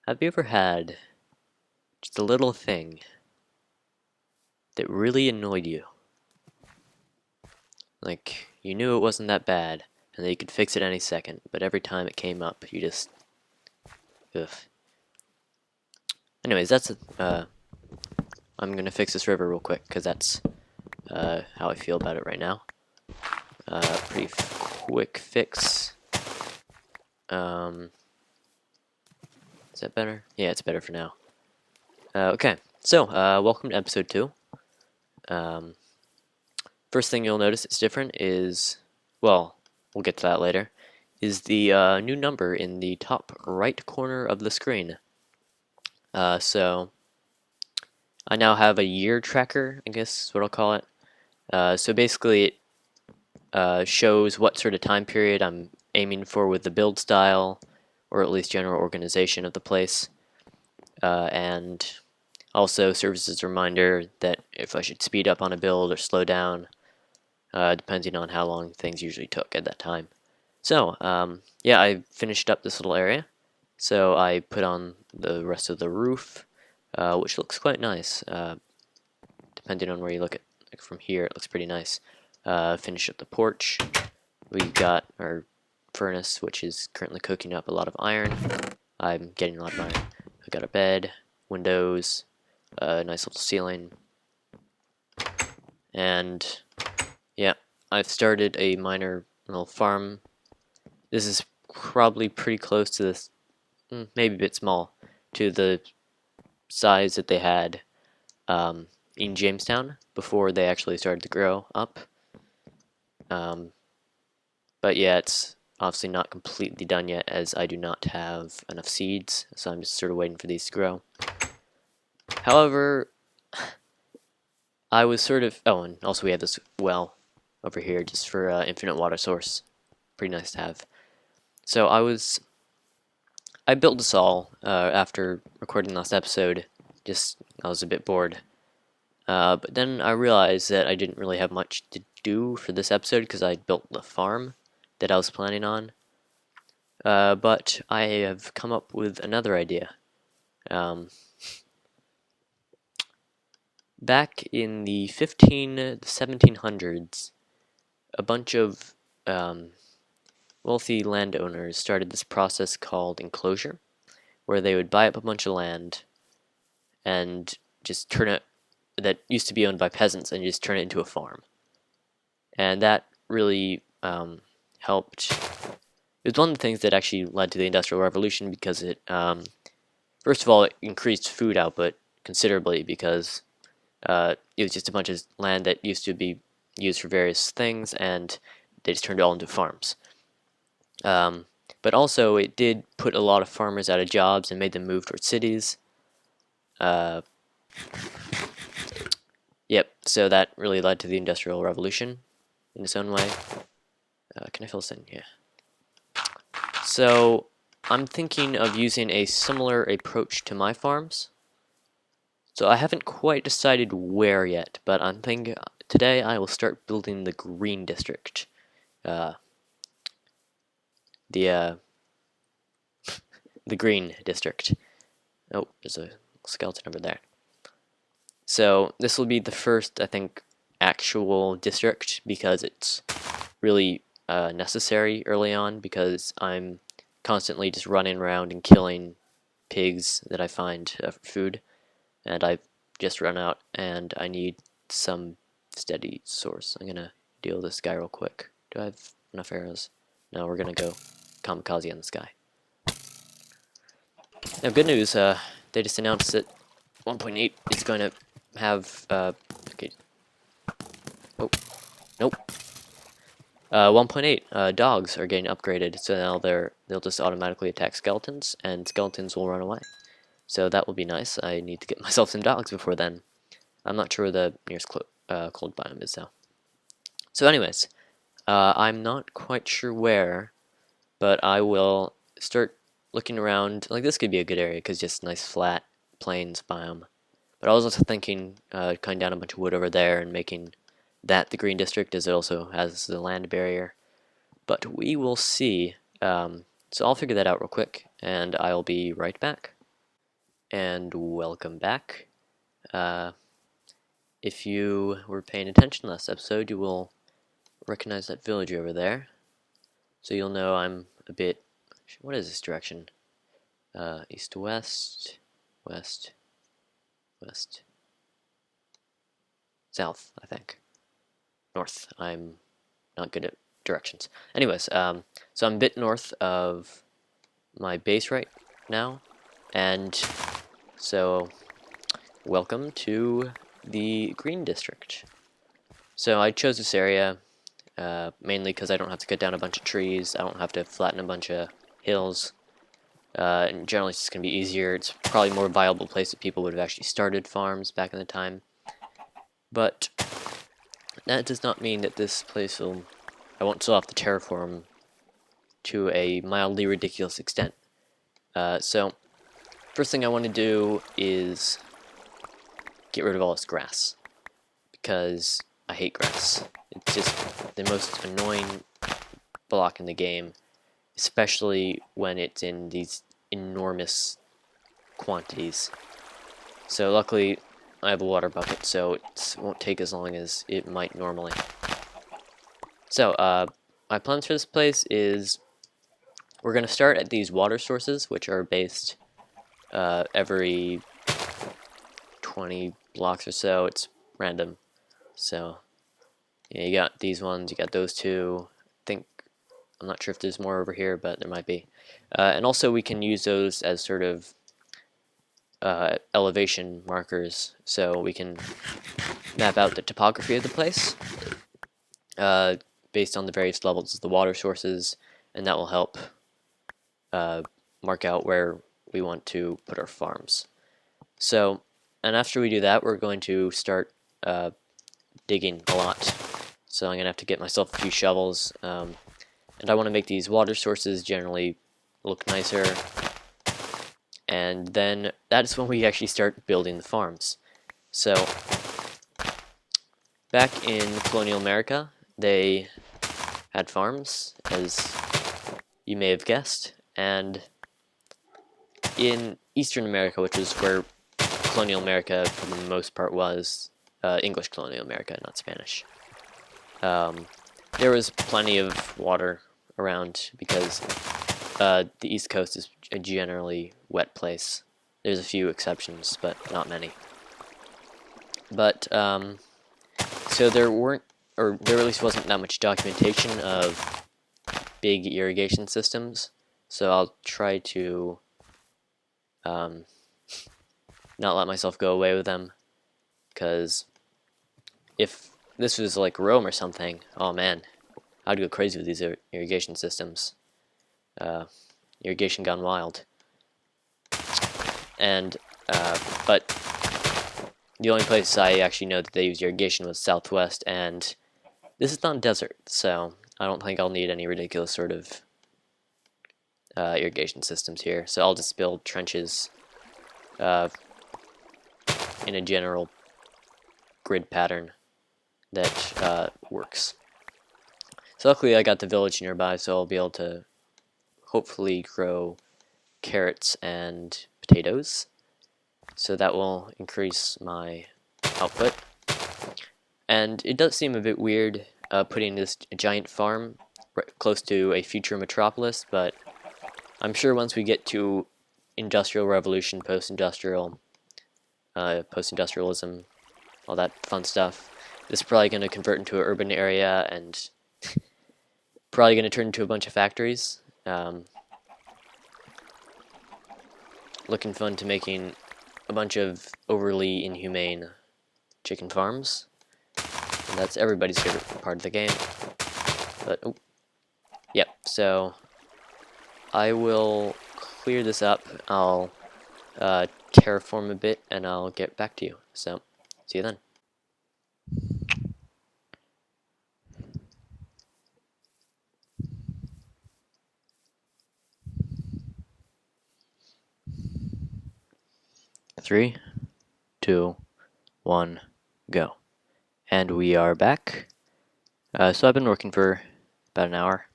Have you ever had just a little thing that really annoyed you? Like, you knew it wasn't that bad, and that you could fix it any second, but every time it came up, you just... ugh. Anyways, I'm gonna fix this river real quick, because that's how I feel about it right now. Pretty quick fix. Is that better? Yeah, it's better for now. Okay, so, welcome to episode 2. First thing you'll notice it's different is, well, we'll get to that later, is the new number in the top right corner of the screen. So, I now have a year tracker, I guess is what I'll call it. So basically it shows what sort of time period I'm aiming for with the build style, or at least general organization of the place. And also serves as a reminder that if I should speed up on a build or slow down, depending on how long things usually took at that time. So, yeah, I finished up this little area. So I put on the rest of the roof, which looks quite nice. Depending on where you look at, like from here, it looks pretty nice. Finish up the porch. We've got our furnace, which is currently cooking up a lot of iron. I'm getting a lot of iron. I've got a bed, windows, a nice little ceiling, and yeah, I've started a minor little farm. This is probably pretty close to this, maybe a bit small, to the size that they had in Jamestown before they actually started to grow up. But yeah, it's obviously not completely done yet, as I do not have enough seeds, so I'm just sort of waiting for these to grow. However, I was sort of... oh, and also we have this well over here just for infinite water source. Pretty nice to have. So I built this all after recording last episode. Just, I was a bit bored. But then I realized that I didn't really have much to do for this episode because I built the farm that I was planning on. But I have come up with another idea. Back in the 1700s, a bunch of wealthy landowners started this process called enclosure, where they would buy up a bunch of land and just turn it, that used to be owned by peasants, and just turn it into a farm. And that really helped. It was one of the things that actually led to the Industrial Revolution, because it, first of all, it increased food output considerably, because it was just a bunch of land that used to be used for various things, and they just turned it all into farms. But also, it did put a lot of farmers out of jobs and made them move towards cities. Yep, so that really led to the Industrial Revolution in its own way. Can I fill this in? Yeah. So, I'm thinking of using a similar approach to my farms. So I haven't quite decided where yet, but I'm thinking today I will start building the green district. The green district. Oh, there's a skeleton over there. So this will be the first, I think, actual district, because it's really necessary early on, because I'm constantly just running around and killing pigs that I find for food, and I've just run out, and I need some steady source. I'm gonna deal with this guy real quick. Do I have enough arrows? No, we're gonna go kamikaze on this guy. Now, good news, they just announced that 1.8 is going to have, okay, oh, nope. 1.8, dogs are getting upgraded, so now they'll just automatically attack skeletons, and skeletons will run away. So that will be nice. I need to get myself some dogs before then. I'm not sure where the nearest cold biome is, though. So anyways, I'm not quite sure where, but I will start looking around. Like, this could be a good area, because just nice flat plains biome. But I was also thinking cutting down a bunch of wood over there and making that the green district, as it also has the land barrier. But we will see. So I'll figure that out real quick, and I'll be right back. and welcome back. If you were paying attention last episode, you will recognize that village over there. So you'll know I'm a bit... What is this direction? East to west, west, west, south, I think. North. I'm not good at directions. Anyways, so I'm a bit north of my base right now, and so welcome to the Green District. So I chose this area mainly because I don't have to cut down a bunch of trees, I don't have to flatten a bunch of hills, and generally it's just going to be easier. It's probably a more viable place that people would have actually started farms back in the time. But that does not mean that this place I won't still have to terraform to a mildly ridiculous extent. So first thing I want to do is get rid of all this grass, because I hate grass. It's just the most annoying block in the game, especially when it's in these enormous quantities. So luckily I have a water bucket, so it won't take as long as it might normally. So my plans for this place is we're going to start at these water sources, which are based every 20 blocks or so. It's random. So yeah, you got these ones, you got those two. I'm not sure if there's more over here, but there might be. And also we can use those as sort of elevation markers, so we can map out the topography of the place based on the various levels of the water sources, and that will help mark out where we want to put our farms. So, and after we do that, we're going to start digging a lot. So I'm going to have to get myself a few shovels, and I want to make these water sources generally look nicer, and then that's when we actually start building the farms. So back in colonial America, they had farms, as you may have guessed, and in Eastern America, which is where colonial America for the most part was, English colonial America, not Spanish, there was plenty of water around because the East Coast is a generally wet place. There's a few exceptions, but not many. But so there at least wasn't that much documentation of big irrigation systems. So I'll try to not let myself go away with them, because if this was like Rome or something, oh man, I'd go crazy with these irrigation systems. Irrigation gone wild. And but the only place I actually know that they use irrigation was Southwest, and this is not a desert, so I don't think I'll need any ridiculous sort of irrigation systems here. So I'll just build trenches in a general grid pattern that works. So luckily I got the village nearby, so I'll be able to hopefully grow carrots and potatoes. So that will increase my output. And it does seem a bit weird putting this giant farm close to a future metropolis, but I'm sure once we get to Industrial Revolution, post-industrialism, all that fun stuff, this is probably going to convert into an urban area and probably going to turn into a bunch of factories. Looking fun to making a bunch of overly inhumane chicken farms. And that's everybody's favorite part of the game. But, oh, yep, so I will clear this up. I'll terraform a bit, and I'll get back to you. So, see you then. Three, two, one, go. And we are back. So I've been working for about an hour.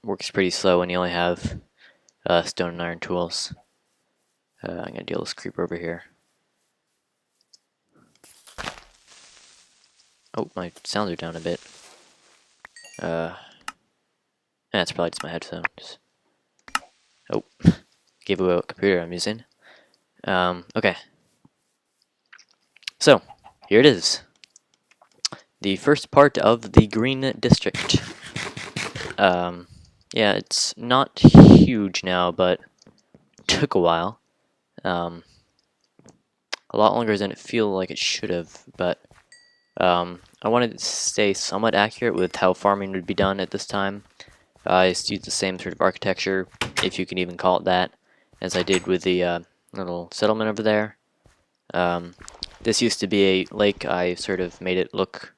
Works pretty slow when you only have stone and iron tools. I'm gonna deal this creeper over here. Oh, my sounds are down a bit. That's probably just my headphones. Oh, gave away what computer I'm using. Okay. So, here it is. The first part of the Green District. Yeah, it's not huge now, but took a while. A lot longer than it feel like it should have, but I wanted to stay somewhat accurate with how farming would be done at this time. I just used the same sort of architecture, if you can even call it that, as I did with the little settlement over there. This used to be a lake. I sort of made it look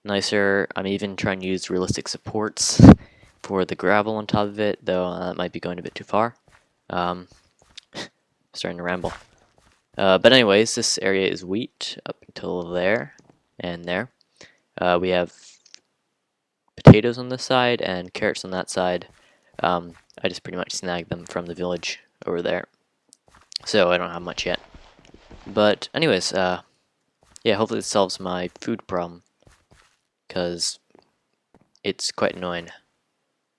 nicer. I'm even trying to use realistic supports for the gravel on top of it, though that might be going a bit too far. Starting to ramble. But anyways, this area is wheat up until there and there. We have potatoes on this side and carrots on that side. I just pretty much snagged them from the village over there, so I don't have much yet. But anyways, yeah, hopefully this solves my food problem, because it's quite annoying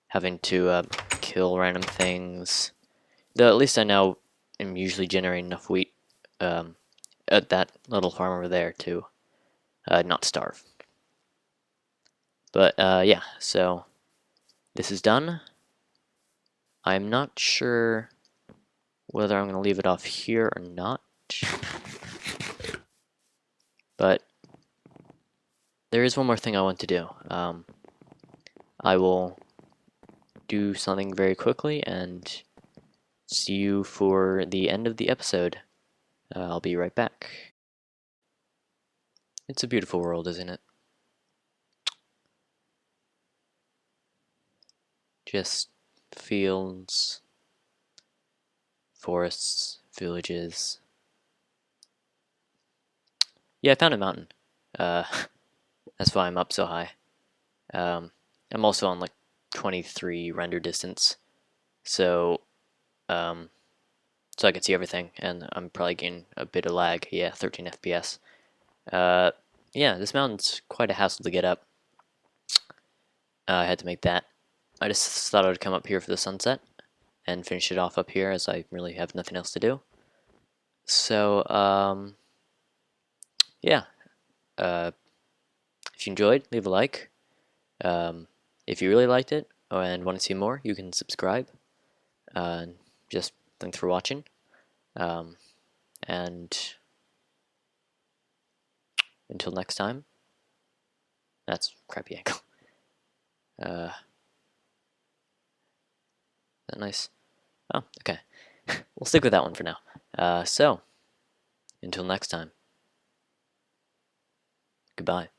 having to kill random things. Though at least I now am usually generating enough wheat at that little farm over there to not starve. But yeah, so this is done. I'm not sure whether I'm going to leave it off here or not, but there is one more thing I want to do. I will do something very quickly and see you for the end of the episode. I'll be right back. It's a beautiful world, isn't it? Just fields, forests, villages. Yeah, I found a mountain. Uh, that's why I'm up so high. I'm also on like 23 render distance, so so I can see everything, and I'm probably getting a bit of lag. Yeah, 13 FPS. Yeah, this mountain's quite a hassle to get up. I had to make that. I just thought I would come up here for the sunset and finish it off up here, as I really have nothing else to do. So, yeah. If you enjoyed, leave a like. If you really liked it and want to see more, you can subscribe. Just thanks for watching. And until next time, that's crappy angle. Is that nice? Oh, okay. We'll stick with that one for now. So, until next time, goodbye.